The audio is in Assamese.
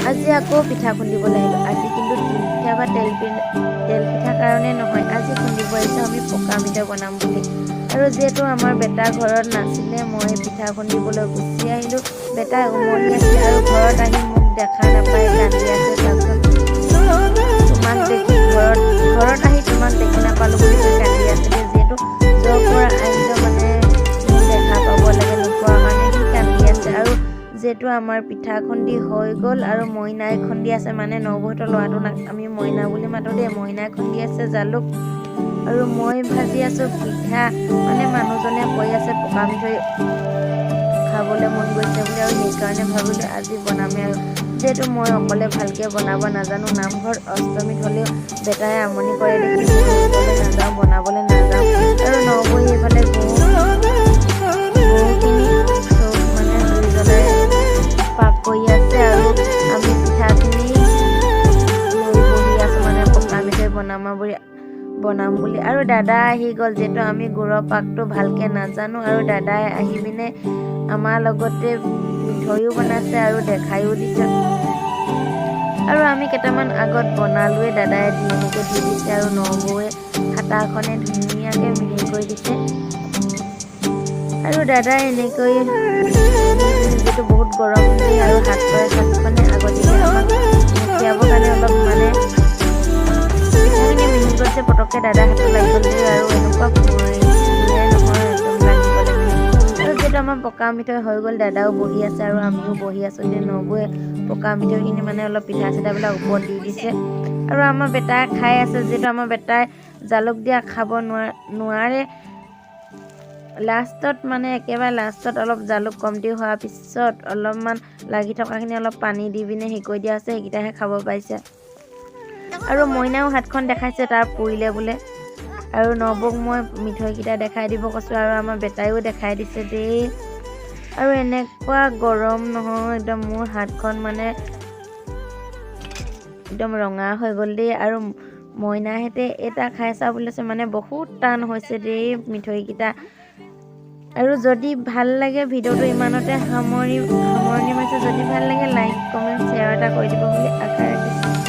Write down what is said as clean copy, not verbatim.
আজি আকৌ পিঠা খুন্দিবলৈ আহিলোঁ। আজি কিন্তু তিল পিঠা বা তেল পিঠা কাৰণে নহয়, আজি খুন্দিব আহিছোঁ আমি পকা মিঠৈ বনাম বুলি। আৰু যিহেতু আমাৰ বেটা ঘৰত নাছিলে, মই পিঠা খুন্দিবলৈ গুচি আহিলোঁ। বেটাই উমনি আছিলে আৰু ঘৰত আহি মোক দেখা নাপাই কান্দি আছে। তোমাক দেখি ঘৰত আহি তোমাক দেখি নাপালোঁ বুলি কৈ কান্দি আছিলে। যিহেতু য'ৰ পৰা আহিলেও মানে মোক দেখা পাব লাগে, নোপোৱাৰ কাৰণে সি কান্দি আছে। আৰু যিহেতু আমাৰ পিঠা খুন্দি হৈ গ'ল আৰু মইনাই খুন্দি আছে, মানে নবৌহঁতৰ ল'ৰাটো আমি মইনা বুলি মাতোঁ দেই। মইনাই খুন্দি আছে জালুক আৰু মই ভাজি আছোঁ পিঠা। মানে মানুহজনে কৈ আছে পকা মিঠৈ খাবলৈ মন গৈছে বুলি, আৰু সেইকাৰণে ভাবিলোঁ আজি বনামেই। আৰু যিহেতু মই অকলে ভালকৈ বনাব নাজানো, নামঘৰত অষ্টমীত হ'লেও বেটাই আমনি কৰে দেখি মই ওচৰলৈ নাযাওঁ, বনাবলৈ নাযাওঁ। আৰু নবৌ এইফালে গৰুখিনি চব মানে জুই জ্বলাই পাক কৰি আছে আৰু আমি পিঠাখিনি লৈ বহি আছোঁ, মানে পকা মিঠৈ বনাম বুলি। আৰু দাদা আহি গ'ল। যিহেতু আমি গুড়ৰ পাকটো ভালকৈ নাজানো, আৰু দাদাই আহি পিনে আমাৰ লগতে মিঠৈও বনাইছে আৰু দেখায়ো দিছে। আৰু আমি কেইটামান আগত বনালোৱে, দাদাই এনেকৈ দি দিছে আৰু নবৌৱে হাতাখনে ধুনীয়াকৈ মিহি কৰি দিছে। আৰু দাদাই এনেকৈ যিহেতু বহুত গৰম দিয়ে আৰু হাতখনে আগতীয়াকৈ আমাক মুঠিয়াবৰ কাৰণে অলপ মানে পিঠাখিনি মিহি কৰিছে। পটককৈ দাদা হাতত লাগি গ'ল আৰু এনেকুৱা নহয়, একদম লাগি গ'লে মানে। আৰু যিহেতু আমাৰ পকা মিঠৈ হৈ গ'ল, দাদাও বহি আছে আৰু আমিও বহি আছোঁ। নবৌৱে পকা মিঠৈখিনি মানে অলপ পিঠা চিঠাবিলাক ওপৰত দি দিছে আৰু আমাৰ বেটাই খাই আছে। যিহেতু আমাৰ বেটাই জালুক দিয়া খাব নোৱাৰে। লাষ্টত মানে একেবাৰে লাষ্টত অলপ জালুক কমটি হোৱাৰ পিছত অলপমান লাগি থকাখিনি অলপ পানী দি পিনে হেৰি কৰি দিয়া আছে, সেইকেইটাহে খাব পাৰিছে। আৰু মইনাও হাতখন দেখাইছে তাৰ পুৰিলে বোলে। আৰু নবৌক মই মিঠৈকেইটা দেখাই দিব কৈছোঁ আৰু আমাৰ বেটাইও দেখাই দিছে দেই। আৰু এনেকুৱা গৰম নহয়, একদম মোৰ হাতখন মানে একদম ৰঙা হৈ গ'ল দেই। আৰু মইনাহঁতে এটা খাই চা বুলিছে, মানে বহুত টান হৈছে দেই মিঠৈকেইটা। আৰু যদি ভাল লাগে ভিডিঅ'টো ইমানতে সামৰণি মাৰিছোঁ। যদি ভাল লাগে লাইক কমেণ্ট শ্বেয়াৰ এটা কৰি দিব বুলি আশা ৰাখিছোঁ।